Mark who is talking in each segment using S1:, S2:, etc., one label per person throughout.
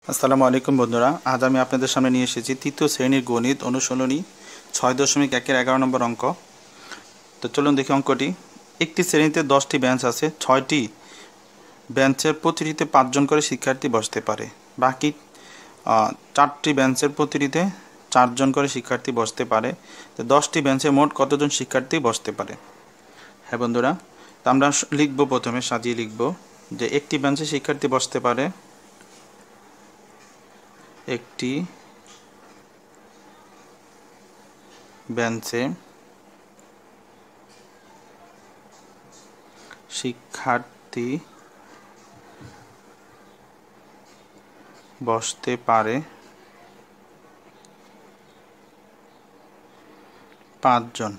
S1: আসসালামু আলাইকুম বন্ধুরা, আজ আমি আপনাদের সামনে নিয়ে এসেছি তৃতীয় শ্রেণীর গণিত অনুশীলনী 6.1-এর 11 নম্বর অঙ্ক। তো চলুন দেখি অঙ্কটি। একটি শ্রেণীতে 10টি বেঞ্চ আছে, 6টি বেঞ্চের প্রতিটিতে 5 জন করে শিক্ষার্থী বসতে পারে। বাকি 4টি বেঞ্চের প্রতিটিতে 4 জন করে শিক্ষার্থী বসতে পারে। তো 10টি বেঞ্চে মোট কতজন শিক্ষার্থী বসতে পারে? হ্যাঁ বন্ধুরা, তো আমরা লিখব, প্রথমে সাজিয়ে লিখব যে একটি বেঞ্চে শিক্ষার্থী বসতে পারে, একটি বেঞ্চে শিক্ষার্থী বসতে পারে 5 জন।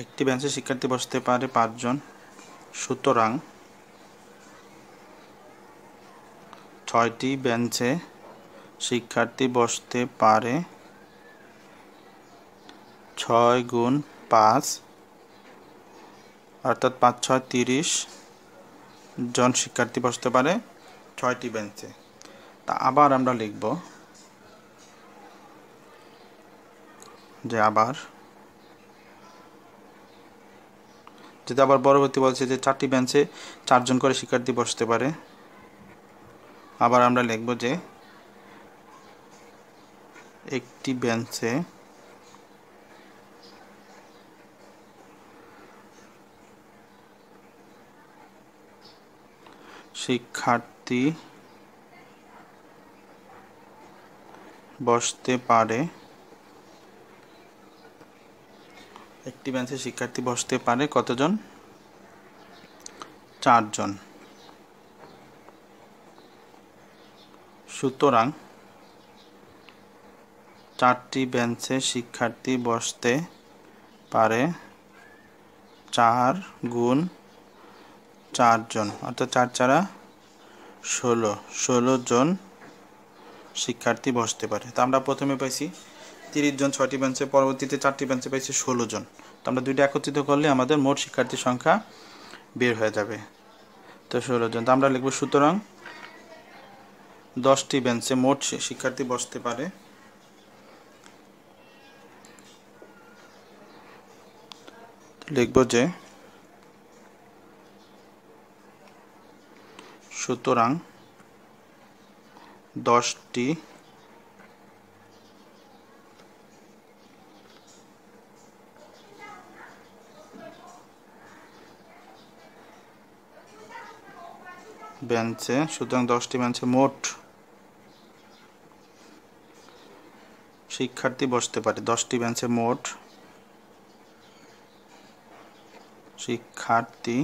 S1: একটি বেঞ্চে শিক্ষার্থী বসতে পারে 5 জন, সুতরাং 6টি বেঞ্চে শিক্ষার্থী বসতে পারে 6 গুণ 5, অর্থাৎ 5 6 30 জন শিক্ষার্থী বসতে পারে 6টি বেঞ্চে। তা আবার আমরা লিখব যে আবার পরবর্তী বলছে যে 4টি বেঞ্চে 4 জন করে শিক্ষার্থী বসতে পারে। আবার আমরা লিখব যে একটি বেঞ্চে শিক্ষার্থী বসতে পারে, একটি বেঞ্চে শিক্ষার্থী বসতে পারে কতজন? 4 জন। সুতরাং 4টি বেঞ্চে শিক্ষার্থী বসতে পারে 4 গুণ 4 জন, অর্থাৎ 4 4 16 জন শিক্ষার্থী বসতে পারে। তো আমরা প্রথমে পাইছি 30 জন 6টি বেঞ্চে, পরবর্তীতে 4টি বেঞ্চে পাইছি 16 জন। তো আমরা দুইটা একত্রিত করলে আমাদের মোট শিক্ষার্থীর সংখ্যা বের হয়ে যাবে। তো 16 জন। তো আমরা লিখব সুতরাং 10টি বেঞ্চে মোট শিক্ষার্থী বসতে পারে, লিখব যে সুতরাং 10টি বেঞ্চে, সুতরাং 10টি বেঞ্চে মোট শিক্ষার্থী বসতে পারে, 10টি বেঞ্চে মোট শিক্ষার্থী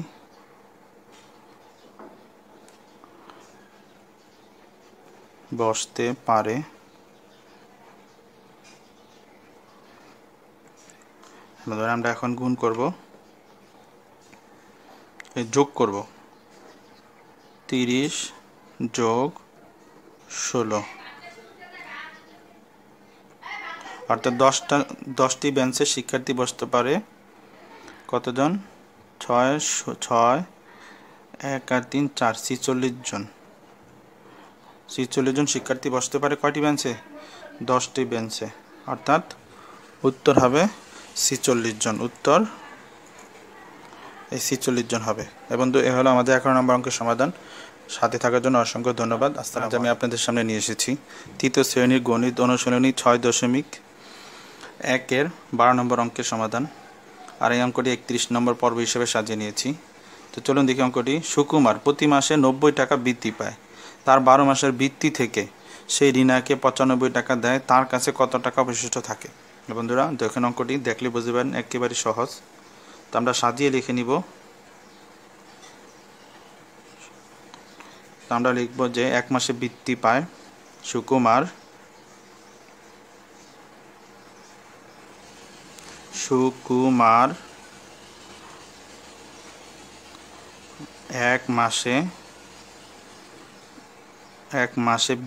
S1: বসতে পারে। আমরা এখন গুণ করব, যোগ করব, 30 যোগ 16, অর্থাৎ 10টি বেঞ্চে শিক্ষার্থী বসতে পারে কতজন? 6 6 1 আর 3 4 46 জন। 46 জন শিক্ষার্থী বসতে পারে কয়টি বেঞ্চে? 10টি বেঞ্চে, অর্থাৎ উত্তর হবে 46 জন। উত্তর এই 46 জন হবে। এবং এ হলো আমাদের 11 নম্বর অঙ্কের সমাধান। সাথে থাকার জন্য অসংখ্য ধন্যবাদ। আজ আমি আপনাদের সামনে নিয়ে এসেছি তৃতীয় শ্রেণীর গণিত অনুশীলনী 6.1-এর 12 নম্বর অঙ্কের সমাধান। আর এই অঙ্কটি 31 নম্বর পর্ব হিসেবে সাজিয়ে নিয়েছি। তো চলুন দেখি অঙ্কটি। সুকুমার প্রতি মাসে 90 টাকা বৃত্তি পায়। তার 12 মাসের বৃত্তি থেকে সেই রিনাকে 95 টাকা দেয়। তার কাছে কত টাকা অবশিষ্ট থাকে? বন্ধুরা দেখেন, অঙ্কটি দেখলে বুঝতে পারেন একেবারে সহজ। তো আমরা সাজিয়ে লিখে নিব। তো আমরা লিখব যে 1 মাসে বৃত্তি পায় সুকুমার 1 মাসে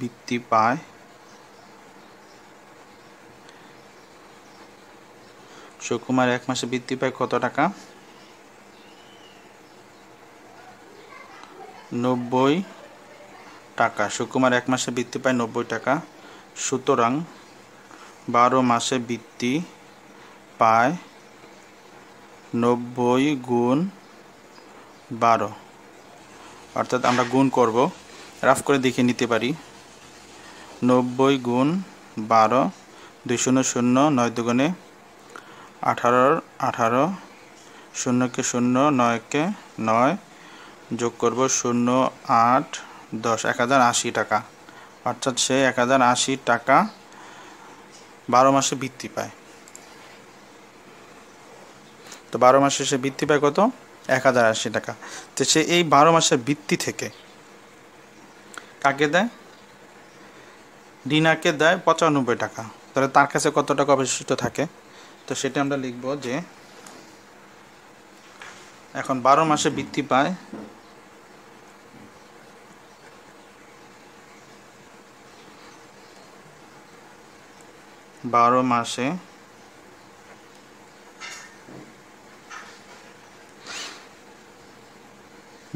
S1: বৃত্তি পায় সুকুমার 1 মাসে বৃত্তি পায় কত টাকা? 90 টাকা। সুকুমার 1 মাসে বৃত্তি পায় 90 টাকা। সুতরাং 12 মাসে বৃত্তি পায় 90 গুণ 12, অর্থাৎ আমরা গুণ করব, রাফ করে দেখে নিতে পারি। 90 গুণ 12, 2 শূন্য শূন্য, 9 দুগুণে 18, 18, 0 কে 0, 9 কে 9, যোগ করব 0, 8, 10, 1080 টাকা। অর্থাৎ সে 1080 টাকা 12 মাসে বৃত্তি পায়। তো 12 মাসে সে বৃত্তি পায় কত? 1080 টাকা। তো সে এই 12 মাসের বৃত্তি থেকে কাকে দেয়? রিনাকে দেয় 95 টাকা। তাহলে তার কাছে কত টাকা অবশিষ্ট থাকে? তো সেটা আমরা লিখব যে এখন 12 মাসে বৃত্তি পায় 12 মাসে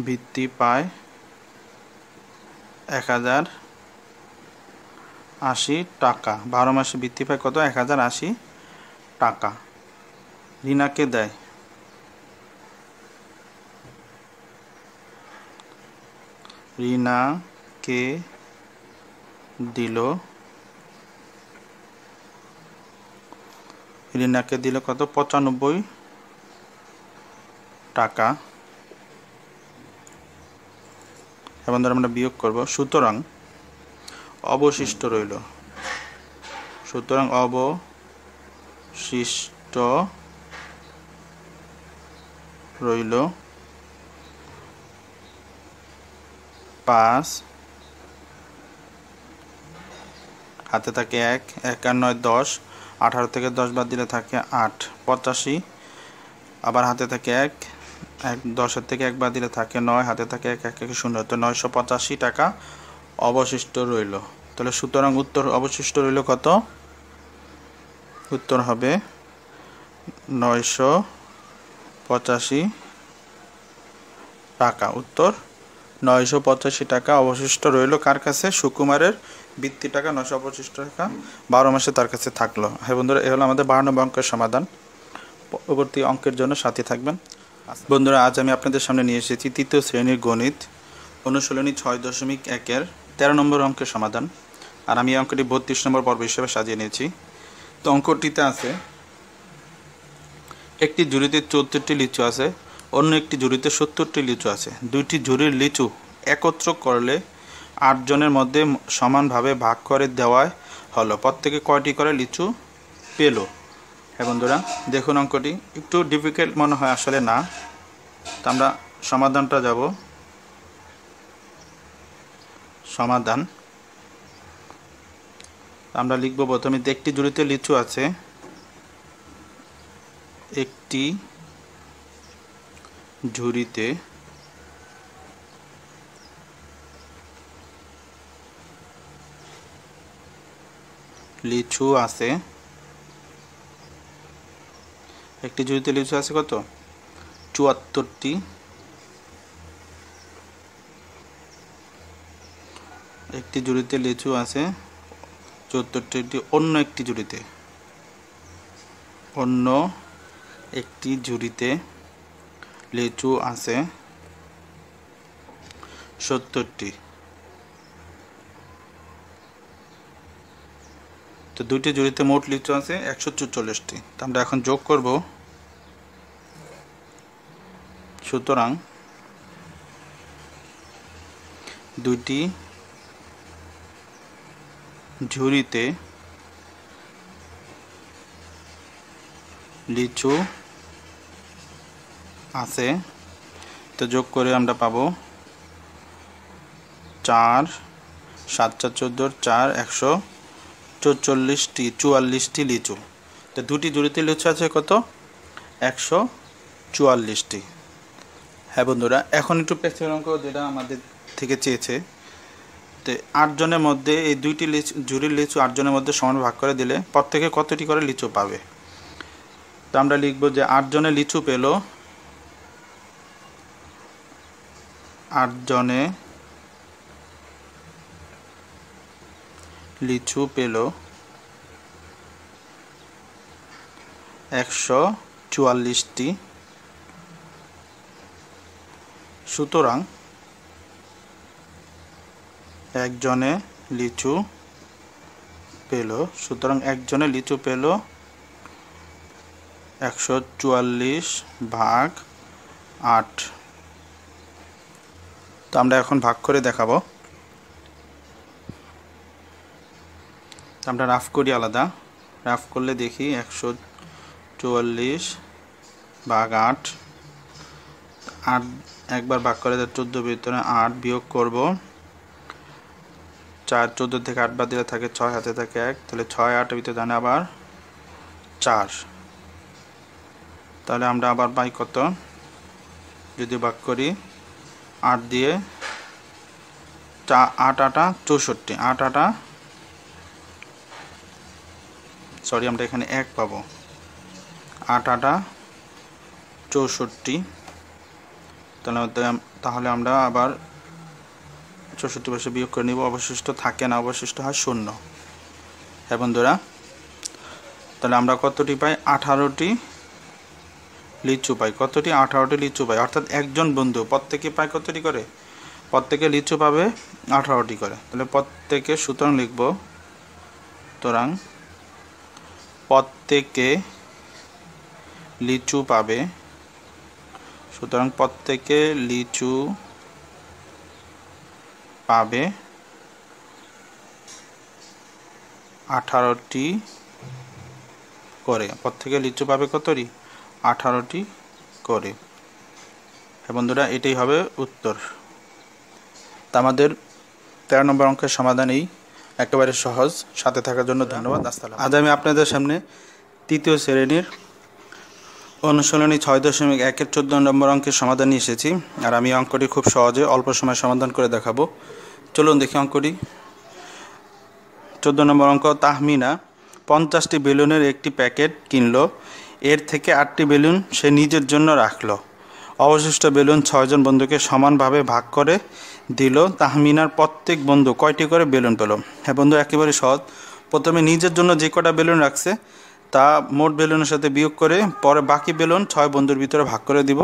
S1: বৃত্তি পায় 1080 টাকা। 12 মাসে বৃত্তি পায় কত? 1080 টাকা। রিনাকে দেয় রিনাকে দিল কত? 95 টাকা। এবং ধর আমরা বিয়োগ করব। সুতরাং অবশিষ্ট রইল 5, হাতে থাকে 1, 1 আর 9 10, 18 থেকে 10 বাদ দিলে থাকে 8, 85, আবার হাতে থাকে 1, 10 থেকে 1 বাদ দিলে থাকে 9, হাতে থাকে 1, 1 থেকে 0, তো 985 টাকা অবশিষ্ট রইল। তাহলে সুতরাং উত্তর অবশিষ্ট রইল কত? উত্তর হবে 985 টাকা। উত্তর 985 টাকা অবশিষ্ট রইল কার কাছে? সুকুমারের বৃত্তি টাকা 985 টাকা 12 মাসে তার কাছে থাকলো। হ্যাঁ বন্ধুরা, এ হলো আমাদের 12 নম্বর অঙ্কের সমাধান। পরবর্তী অঙ্কের জন্য সাথে থাকবেন। বন্ধুরা, আজ আমি আপনাদের সামনে নিয়ে এসেছি তৃতীয় শ্রেণীর গণিত অনুশীলনী 6.1 13 নম্বর অঙ্কের সমাধান। আর আমি এই অঙ্কটি 32 নম্বর পর্ব হিসেবে সাজিয়ে নিয়েছি। তো অঙ্কটিতে আছে একটি ঝুড়িতে 74টি লিচু আছে, অন্য একটি ঝুড়িতে 70টি লিচু আছে। দুইটি ঝুড়ির লিচু একত্র করলে 8 জনের মধ্যে সমানভাবে ভাগ করে দেওয়ায় হলো। প্রত্যেকে কয়টি করে লিচু পেল? হ্যাঁ বন্ধুরা, দেখুন অঙ্কটি একটু ডিফিকাল্ট মনে হয়, আসলে না। তো আমরা সমাধানটা যাব। সমাধান আমরা লিখব প্রথমে, একটি ঝুড়িতে লিচু আছে, একটি ঝুড়িতে লিচু আছে, একটি ঝুড়িতে লিচু আছে কত? 74টি। একটি ঝুড়িতে লিচু আছে 74টি। অন্য একটি ঝুড়িতে লিচু আছে 70টি। তো দুইটি ঝুড়িতে মোট লিচু আছে 144টি। তো আমরা এখন যোগ করব। সুতরাং দুইটি ঝুড়িতে লিচু আছে, তো যোগ করে আমরা পাবো 4, 7, 4, 14, 4, 144টি লিচু। তো দুটি ঝুড়িতে লিচু আছে কত? 144টি। হ্যাঁ বন্ধুরা, এখন একটু পেছনের অঙ্ক যেটা আমাদের থেকে চেয়েছে। তো 8 জনের মধ্যে এই দুইটি ঝুড়ির লিচু 8 জনের মধ্যে সমান ভাগ করে দিলে প্রত্যেকে কতটি করে লিচু পাবে? তো আমরা লিখব যে 8 জনে লিচু পেল, 8 জনে লিচু পেল 144টি। সুতরাং একজনে লিচু পেল 144/8। তো আমরা এখন ভাগ করে দেখাবো। আমরা রাফ করি আলাদা। রাফ করলে দেখি 144/8। 8 একবার ভাগ করে 14 ভিতরে 8 বিয়োগ করব। 4 14 থেকে 8 বাদ দিলে থাকে 6, হাতে থাকে 1, তাহলে 6 8 ভিতরে জানে আবার 4। তাহলে আমরা আবার পাই কত, যদি ভাগ করি 8 দিয়ে 8 8 64, 8 8 সরি আমরা এখানে 1 পাবো, 8 8 64। তাহলে আমরা আবার 64 পাশে বিয়োগ করে নিব, অবশিষ্ট থাকে না, অবশিষ্ট হয় 0। হ্যাঁ বন্ধুরা, তাহলে আমরা কতটি পাই, 18টি লিচু পাই। কতটি, 18টি লিচু পাই। অর্থাৎ একজন বন্ধু প্রত্যেকে পায় কতটি করে, প্রত্যেকে লিচু পাবে 18টি করে। তাহলে প্রত্যেকে, সুতরাং লিখব সুতরাং প্রত্যেকে লিচু পাবে। সুতরাং প্রত্যেকে লিচু পাবে 18টি করে। প্রত্যেকে লিচু পাবে কতটি, 18টি করে। হ্যাঁ বন্ধুরা, এটাই হবে উত্তর। তা আমাদের 13 নম্বর অঙ্কের সমাধান এই, একেবারে সহজ। সাথে থাকার জন্য ধন্যবাদ। আসসালাম। আজ আমি আপনাদের সামনে তৃতীয় শ্রেণীর অনুশীলনী 6.1-এর 14 নম্বর অঙ্কের সমাধান নিয়ে এসেছি। আর আমি অঙ্কটি খুব সহজে অল্প সময় সমাধান করে দেখাবো। চলুন দেখি অঙ্কটি। 14 নম্বর অঙ্ক, তাহমিনা 50টি বেলুনের একটি প্যাকেট কিনলো। এর থেকে 8টি বেলুন সে নিজের জন্য রাখলো। অবশিষ্ট বেলুন 6 জন বন্ধুকে সমানভাবে ভাগ করে দিল। তাহমিনার প্রত্যেক বন্ধু কয়টি করে বেলুন পেল? হ্যাঁ বন্ধু, একেবারে সহজ। প্রথমে নিজের জন্য যে কটা বেলুন রাখছে তা মোট বেলুনের সাথে বিয়োগ করে পরে বাকি বেলুন 6 বন্ধুর ভিতরে ভাগ করে দিব,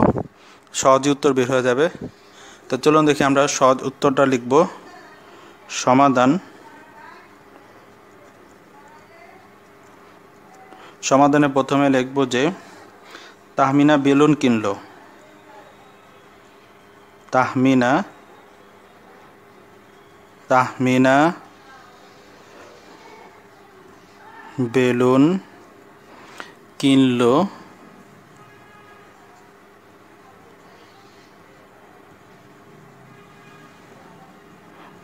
S1: সহজে উত্তর বের হয়ে যাবে। তো চলুন দেখি আমরা সহজ উত্তরটা লিখব। সমাধানে প্রথমে লিখব যে তাহমিনা বেলুন কিনলো। তাহমিনা বেলুন কিনলো।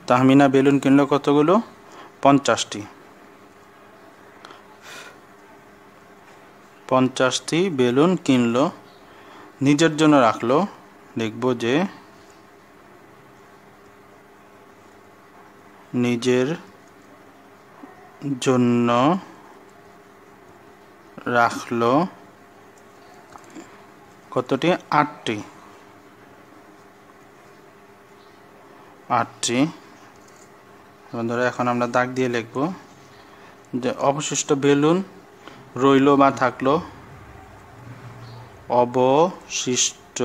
S1: তাহমিনা বেলুন কিনলো কতগুলো, 50টি। 50টি বেলুন কিনলো, নিজের জন্য রাখলো। লিখব যে নিজের জন্য রাখলো কতটি, 8টি। বন্ধুরা, এখন আমরা দাগ দিয়ে লিখব যে অবশিষ্ট বেলুন রইল বা থাকলো। অবশিষ্ট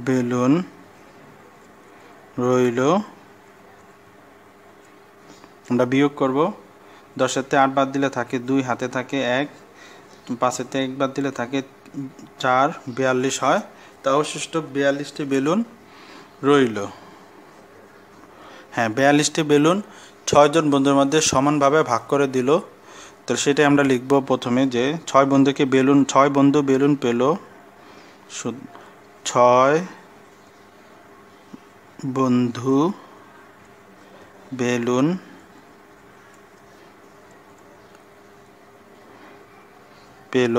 S1: বেলুন রইল। আমরা বিয়োগ করব। 10-তে 8 বাদ দিলে থাকে 2, হাতে থাকে 1, 5-তে 1 বাদ দিলে থাকে 4, 42 হয়। তা অবশিষ্ট 42টি বেলুন রইল। হ্যাঁ, 42টি বেলুন 6 জন বন্ধুর মধ্যে সমানভাবে ভাগ করে দিল। তো সেটাই আমরা লিখব প্রথমে যে 6 বন্ধু বেলুন পেল। 6 বন্ধু বেলুন পেল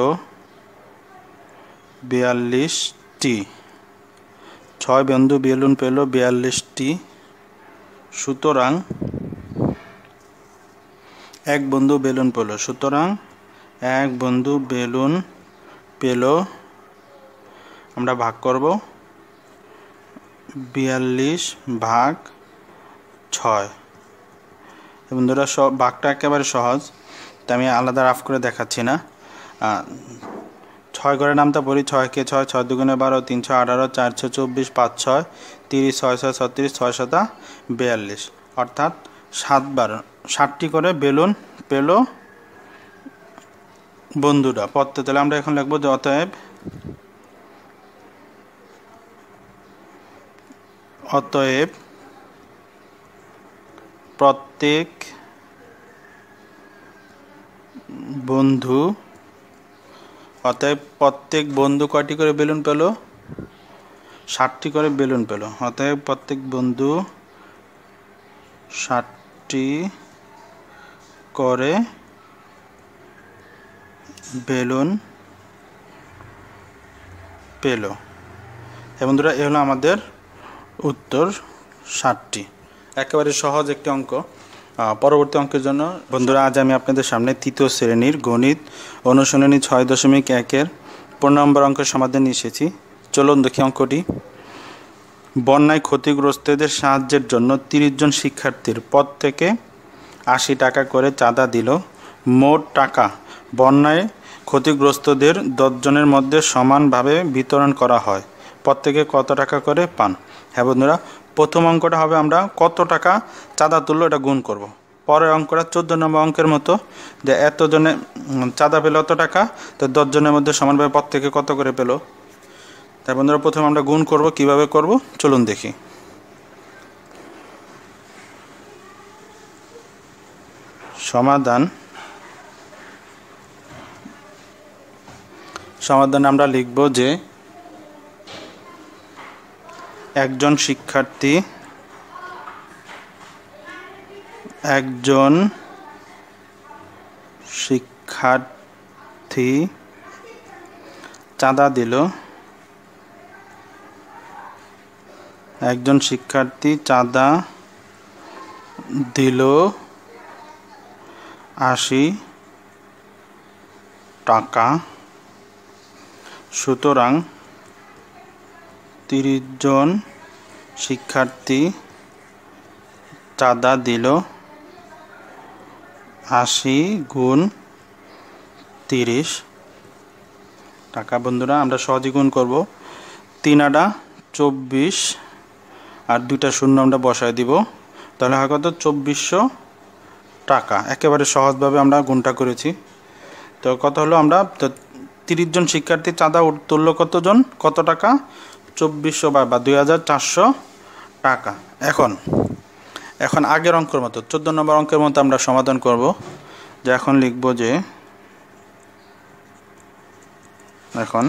S1: 42টি। 6 বন্ধু বেলুন পেল 42টি। সুতরাং এক বন্ধু বেলুন পেল। সুতরাং এক বন্ধু বেলুন পেল। আমরা ভাগ করব। 42 ভাগ 6। বন্ধুরা সব ভাগটা একেবারে সহজ, তাই আমি আলাদা রাফ করে দেখাচ্ছি না। 6 ঘরের নামটা পড়ি। 6 কে 6, 6 দুগুণে 12, 3 6 18, 4 6 24, 5 6 30, 6 6 36, 6 7 42, অর্থাৎ 7 বার 60টি করে বেলুন পেল বন্ধুরা। তাহলে আমরা এখন লিখব যে অতএব প্রত্যেক বন্ধু কয়টি করে বেলুন পেল? 60টি করে বেলুন পেল। অতএব প্রত্যেক বন্ধু 60টি করে বেলুন পেল। বন্ধুরা এ হলো আমাদের উত্তর, 60টি। একেবারে সহজ একটি অঙ্ক। পরবর্তী অঙ্কের জন্য বন্ধুরা আজ আমি আপনাদের সামনে তৃতীয় শ্রেণীর গণিত অনুশীলনী 6.1-এর 15 নম্বর অঙ্কের সমাধান নিয়ে এসেছি। চলুন দেখি অঙ্কটি। বন্যায় ক্ষতিগ্রস্তদের সাহায্যের জন্য 30 জন শিক্ষার্থীর প্রত্যেকে 80 টাকা করে চাঁদা দিল। মোট টাকা বন্যায় ক্ষতিগ্রস্তদের 10 জনের মধ্যে সমানভাবে বিতরণ করা হয়। প্রত্যেকে কত টাকা করে পান? হ্যাঁ বন্ধুরা, প্রথম অঙ্কটা হবে আমরা কত টাকা চাঁদা তুললো এটা গুণ করব। পরের অঙ্কটা 14 নম্বর অঙ্কের মতো, যে এতজনে চাঁদা পেল অত টাকা, তো 10 জনের মধ্যে সমানভাবে প্রত্যেকে কত করে পেল। তাই বন্ধুরা প্রথমে আমরা গুণ করব। কিভাবে করব চলুন দেখি। সমাধান আমরা লিখব যে একজন শিক্ষার্থী চাঁদা দিল। একজন শিক্ষার্থী চাঁদা দিল 80 টাকা। সুতরাং 30 জন শিক্ষার্থী চাঁদা দিল 80 গুণ 30 টাকা। বন্ধুরা আমরা সহজে গুণ করব। 3 আটা 24 আর 2টা শূন্য আমরা বসায় দিব, তাহলে হয় কত? 2400 টাকা। একেবারে সহজভাবে আমরা গুণটা করেছি। তো কত হলো? আমরা 30 জন শিক্ষার্থী চাঁদা তুলল কতজন, কত টাকা? 2400 বা 2400 টাকা। এখন আগের অঙ্কের মতো 14 নম্বর অঙ্কের মতো আমরা সমাধান করব। যে এখন লিখব যে এখন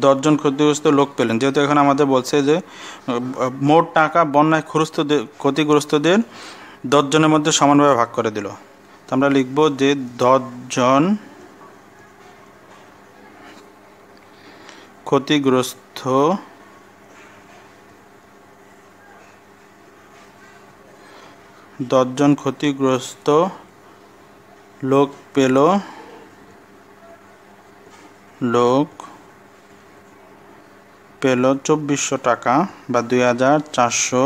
S1: 10 জন ক্ষতিগ্রস্ত লোক পেলেন। যেহেতু এখন আমাদের বলছে যে মোট টাকা বন্যায় ক্ষতিগ্রস্তদের 10 জনের মধ্যে সমানভাবে ভাগ করে দিল। তো আমরা লিখব যে 10 জন ক্ষতিগ্রস্ত লোক পেল 2400 টাকা বা 2400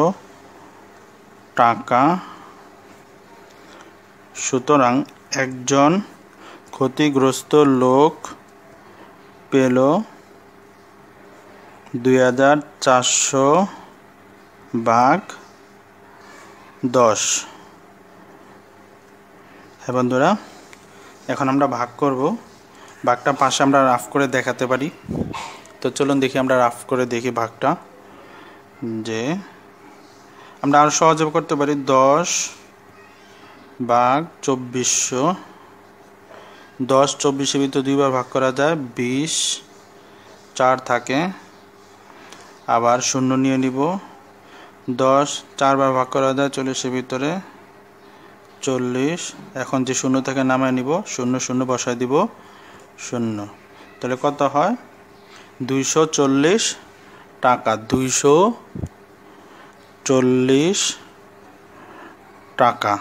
S1: টাকা। সুতরাং একজন ক্ষতিগ্রস্ত লোক পেল 2400 ভাগ 10। হ্যাঁ বন্ধুরা, এখন আমরা ভাগ করব। ভাগটা পাশে আমরা রাফ করে দেখাতে পারি। তো চলুন দেখি, আমরা রাফ করে দেখি ভাগটা, যে আমরা আরও সহজে করতে পারি। 10 ভাগ 2400, 10 24-এর ভিতরে 2 বার ভাগ করা যায়, 20 4 থাকে, আবার শূন্য নিয়ে নিব। 10 4 বার ভাগ করা যায় 40-এর ভিতরে 40। এখন যে শূন্য থেকে নামায় নিব, 0 0 বসায় দিব 0। তাহলে কত হয়? 240 টাকা। 240 টাকা।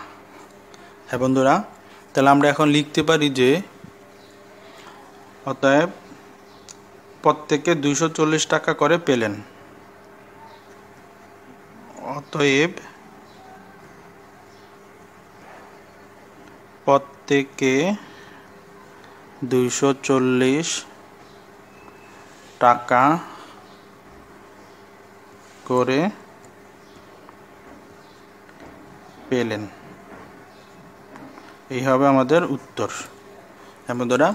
S1: হ্যাঁ বন্ধুরা, তাহলে আমরা এখন লিখতে পারি যে অতএব প্রত্যেকে 240 টাকা করে পেলেন। অতএব প্রত্যেকে 240 টাকা করে পেলেন। এই হবে আমাদের উত্তর। বন্ধুরা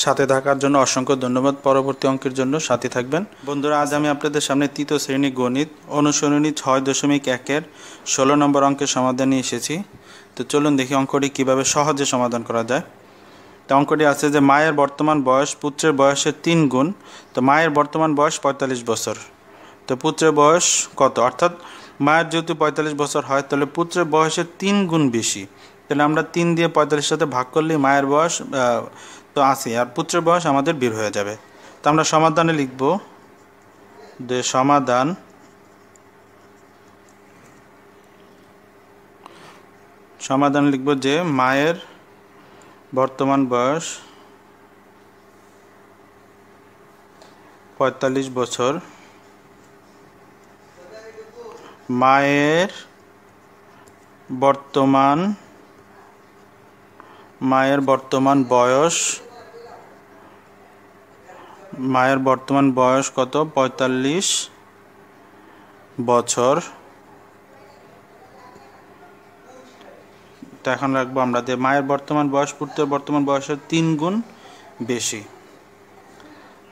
S1: সাথে থাকার জন্য অসংখ্য ধন্যবাদ। পরবর্তী অঙ্কের জন্য সাথে থাকবেন। বন্ধুরা আজ আমি আপনাদের সামনে তৃতীয় শ্রেণী গণিত অনুশীলনী 6.1-এর 16 নম্বর অঙ্কের সমাধান নিয়ে এসেছি। তো চলুন দেখি অঙ্কটি কিভাবে সহজে সমাধান করা যায়। তো অঙ্কটি আছে যে মায়ের বর্তমান বয়স পুত্রের বয়সের 3 গুণ। তো মায়ের বর্তমান বয়স 45 বছর। তো পুত্রের বয়স কত, অর্থাৎ মায়ের যেহেতু 45 বছর হয় তাহলে পুত্রের বয়সের 3 গুণ বেশি। তাহলে আমরা 3 দিয়ে 45 সাথে ভাগ করলেই মায়ের বয়স তো 80 আর পুত্রের বয়স আমাদের বের হয়ে যাবে। তো আমরা সমাধানে লিখব যে সমাধান লিখব যে মায়ের বর্তমান বয়স 45 বছর, মায়ের বর্তমান বয়স কত, 45 বছর। তো এখন রাখবো আমরা যে মায়ের বর্তমান বয়স পুত্রের বর্তমান বয়সের 3 গুণ বেশি।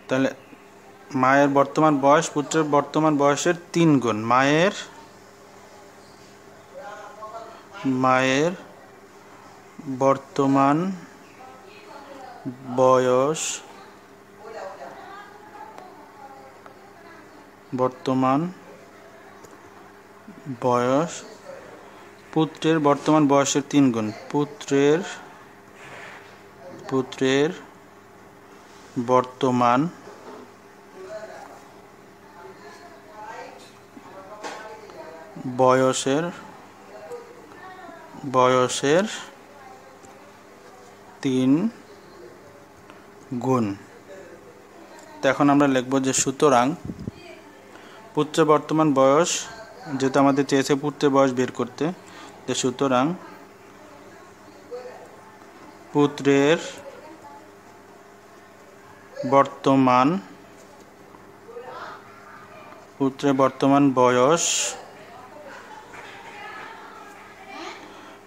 S1: তাহলে মায়ের বর্তমান বয়স পুত্রের বর্তমান বয়সের 3 গুণ। মায়ের বর্তমান বয়স পুত্রের বর্তমান বয়সের 3 গুণ। পুত্রের বর্তমান বয়সের 3 গুণ। তো এখন আমরা লিখব যে সুতরাং পুত্রের বর্তমান বয়স, যেহেতু আমাদের চেয়েছে পুত্রের বয়স বের করতে, যে সুতরাং পুত্রের বর্তমান বয়স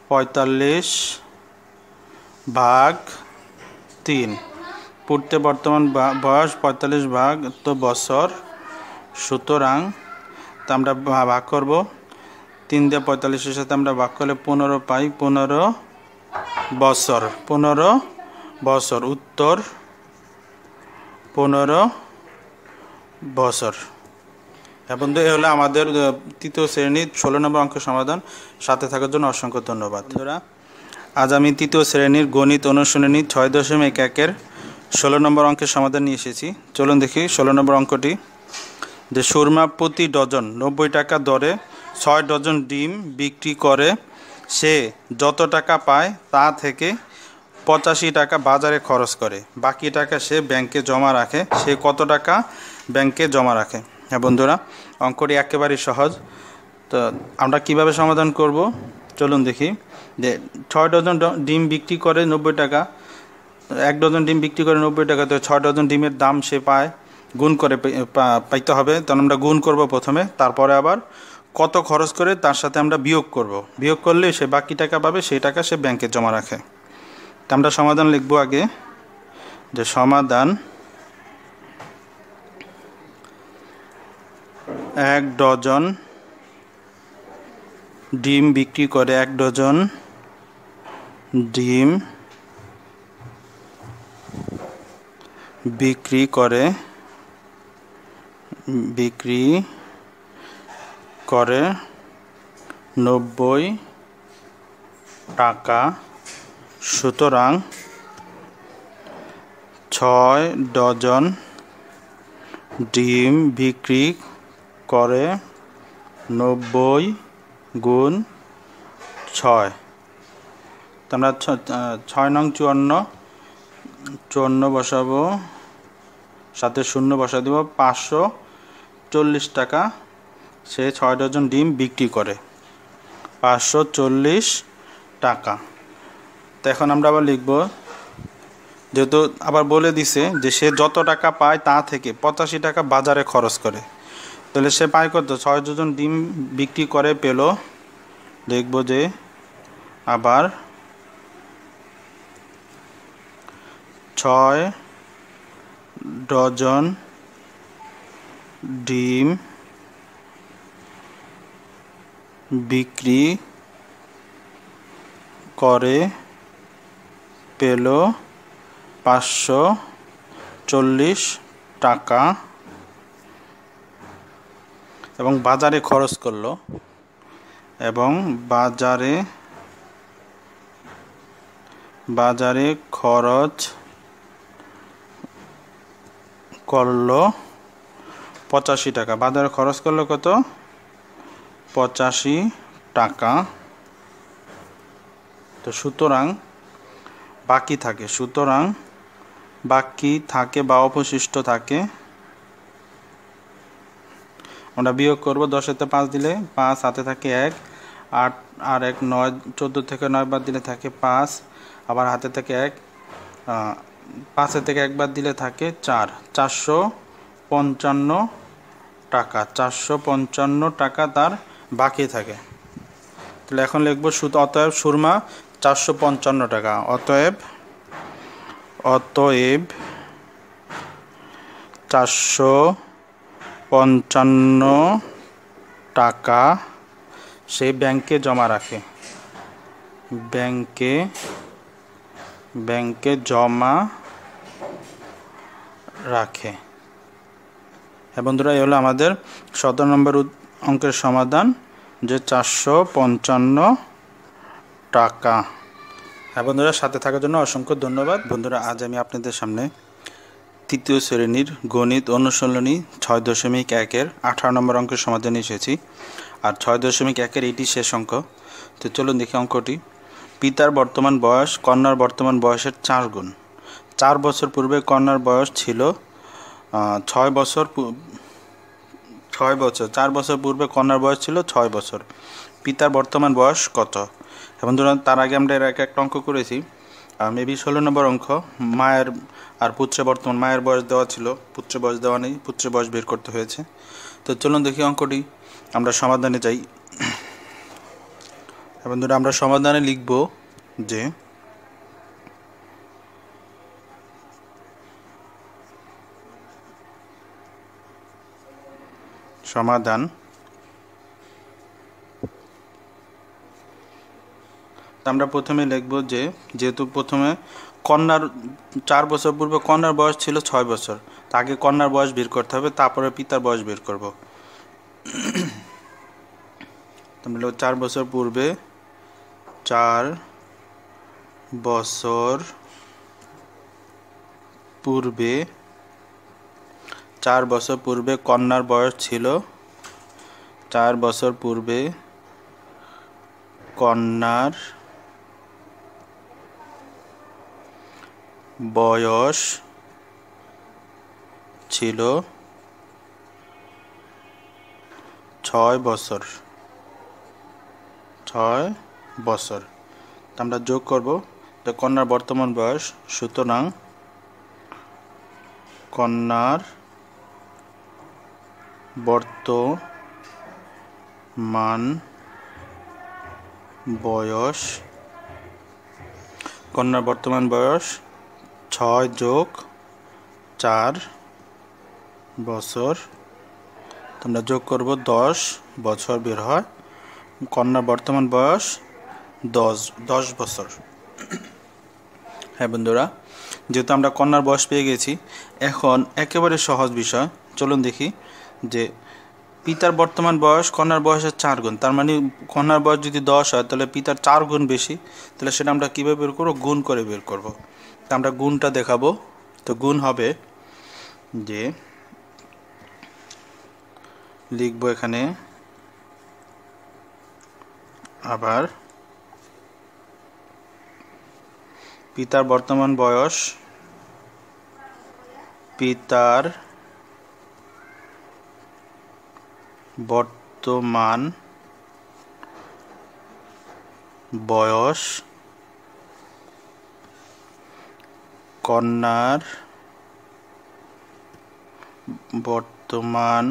S1: 45 ভাগ 3। পুত্রের বর্তমান বয়স 45 ভাগ তো বছর। সুতরাং তা আমরা ভাগ করব 3 দিয়ে 45-এর সাথে আমরা ভাগ করলে 15 পাই। 15 বছর উত্তর 15 বছর। বন্ধু এই হলো আমাদের তৃতীয় শ্রেণীর 16 নম্বর অঙ্কের সমাধান। সাথে থাকার জন্য অসংখ্য ধন্যবাদ। বন্ধুরা আজ আমি তৃতীয় শ্রেণীর গণিত অনুশীলনী 6.1-এর 16 নম্বর অঙ্কের সমাধান নিয়ে এসেছি। চলুন দেখি 16 নম্বর অঙ্কটি। যে সুরমা প্রতি ডজন 90 টাকা দরে 6 ডজন ডিম বিক্রি করে সে যত টাকা পায় তা থেকে 85 টাকা বাজারে খরচ করে, বাকি টাকা সে ব্যাংকে জমা রাখে। সে কত টাকা ব্যাংকে জমা রাখে? হ্যাঁ বন্ধুরা অঙ্কটি একেবারেই সহজ। তো আমরা কিভাবে সমাধান করব চলুন দেখি। যে 6 ডজন ডিম বিক্রি করে 90 টাকা, 1 ডজন ডিম বিক্রি করে 90 টাকা, তো 6 ডজন ডিমের দাম সে পায়, গুণ করে পাইতে হবে। তখন আমরা গুণ করব প্রথমে, তারপরে আবার কত খরচ করে তার সাথে আমরা বিয়োগ করব। বিয়োগ করলে সে বাকি টাকা পাবে, সেই টাকা সে ব্যাংকে জমা রাখে। তো আমরা সমাধান লিখব আগে যে সমাধান 1 ডজন ডিম বিক্রি করে, 1 ডজন ডিম বিক্রি করে 90 টাকা। সুতরাং 6 ডজন ডিম বিক্রি করে 90 গুণ 6। তো আমরা 6 নং 54 বসাবো, সাথে শূন্য বসা দেব। 540 টাকা সে 6 ডজন ডিম বিক্রি করে 540 টাকা। তো এখন আমরা আবার লিখব, যেহেতু আবার বলে দিছে যে সে যত টাকা পায় তা থেকে 85 টাকা বাজারে খরচ করে, তাহলে সে পায় কত? 6 ডজন ডিম বিক্রি করে পেল, দেখব যে আবার 6 ডজন ডিম বিক্রি করে পেল 540 টাকা এবং বাজারে খরচ করলো, এবং বাজারে খরচ করলো 85 টাকা। বাজারে খরচ করলো কত? 85 টাকা। তো সুতরাং বাকি থাকে বা অবশিষ্ট থাকে, আমরা বিয়োগ করব। 10-তে 5 দিলে 5, হাতে থাকে 1, 8 আর 1 9, 14 থেকে 9 বাদ দিলে থাকে 5, আবার হাতে থাকে 1, 5 থেকে 1 বাদ দিলে থাকে 4, 455 টাকা। 455 টাকা তার বাকি থাকে। তাহলে এখন লিখব অতএব সুরমা 455 টাকা। অতএব 455 টাকা সে ব্যাংকে জমা রাখে। ব্যাংকে জমা রাখে। হ্যাঁ বন্ধুরা, এই হলো আমাদের 17 নম্বর অঙ্কের সমাধান, যে 455 টাকা। হ্যাঁ বন্ধুরা, সাথে থাকার জন্য অসংখ্য ধন্যবাদ। বন্ধুরা, আজ আমি আপনাদের সামনে তৃতীয় শ্রেণীর গণিত অনুশীলনী 6.1-এর 18 নম্বর অঙ্কের সমাধান এসেছি। আর 6.1-এর এটি শেষ অঙ্ক। তো চলুন দেখি অঙ্কটি। পিতার বর্তমান বয়স কন্যার বর্তমান বয়সের 4 গুণ। 4 বছর পূর্বে কন্যার বয়স ছিল 6 বছর। 4 বছর পূর্বে কন্যার বয়স ছিল 6 বছর। পিতার বর্তমান বয়স কত? এবং ধরুন তার আগে আমরা এর একটা অঙ্ক করেছি, মেবি 16 নম্বর অঙ্ক। মায়ের আর পুত্রের বর্তমান, মায়ের বয়স দেওয়া ছিল, পুত্রের বয়স দেওয়া নেই, পুত্রের বয়স বের করতে হয়েছে। তো চলুন দেখি অঙ্কটি, আমরা সমাধানে যাই। এবং ধরুন আমরা সমাধানে লিখব যে সমাধান। আমরা প্রথমে লিখব যে যেহেতু প্রথমে কন্যার 4 বছর পূর্বে কন্যার বয়স ছিল 6 বছর, তাকে কন্যার বয়স বের করতে হবে, তারপরে পিতার বয়স বের করব। তাহলে 4 বছর পূর্বে 4 বছর পূর্বে 4 বছর পূর্বে কন্যার বয়স ছিল 4 বছর পূর্বে কন্যার বয়স ছিল 6 বছর। 6 বছর। আমরা যোগ করব যে কন্যার বর্তমান বয়স, সুতরাং কন্যার বর্তমান বয়স 6 যোগ 4 বছর। আমরা যোগ করব 10 বছর বের হয়। কন্যার বর্তমান বয়স 10 বছর। হ্যাঁ বন্ধুরা, যেহেতু আমরা কন্যার বয়স পেয়ে গেছি, এখন একেবারে সহজ বিষয়, চলুন দেখি যে পিতার বর্তমান বয়স কন্যার বয়সের 4 গুণ। তার মানে কন্যার বয়স যদি 10 হয়, তাহলে পিতার 4 গুণ বেশি। তাহলে সেটা আমরা কীভাবে বের করব? গুণ করে বের করব। তা আমরা গুণটা দেখাবো। তো গুণ হবে যে লিখব এখানে আবার পিতার বর্তমান বয়স, পিতার বর্তমান বয়স কন্যার বর্তমান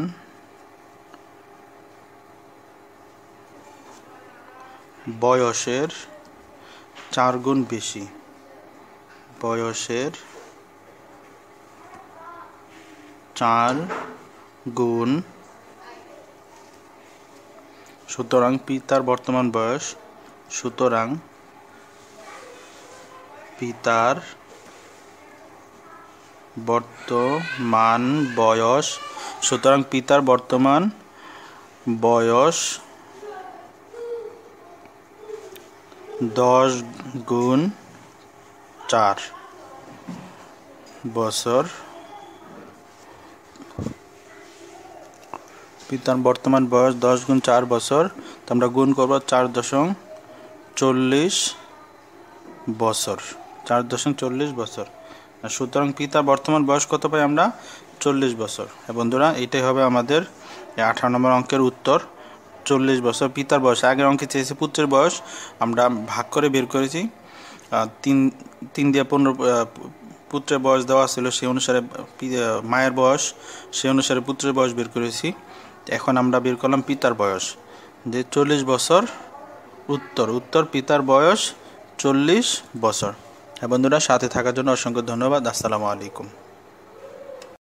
S1: বয়সের 4 গুণ বেশি, বয়সের 4 গুণ। সুতরাং পিতার বর্তমান বয়স, সুতরাং পিতার বর্তমান বয়স, সুতরাং পিতার বর্তমান বয়স 10 গুণ 4 বছর। পিতার বর্তমান বয়স 10 গুণ 4 বছর, তো আমরা গুণ করব 4.40 বছর, 4.40 বছর। সুতরাং পিতার বর্তমান বয়স কত পাই আমরা? 40 বছর। বন্ধুরা, এটাই হবে আমাদের 18 নম্বর অঙ্কের উত্তর, 40 বছর পিতার বয়স। আগের অঙ্কে চেয়েছে পুত্রের বয়স, আমরা ভাগ করে বের করেছি। 3 দিয়ে 15 পুত্রের বয়স দেওয়া ছিল, সেই অনুসারে মায়ের বয়স, সেই অনুসারে পুত্রের বয়স বের করেছি। এখন আমরা বের করলাম পিতার বয়স, যে 40 বছর। উত্তর পিতার বয়স 40 বছর। বন্ধুরা, সাথে থাকার জন্য অসংখ্য ধন্যবাদ। আসসালামু আলাইকুম।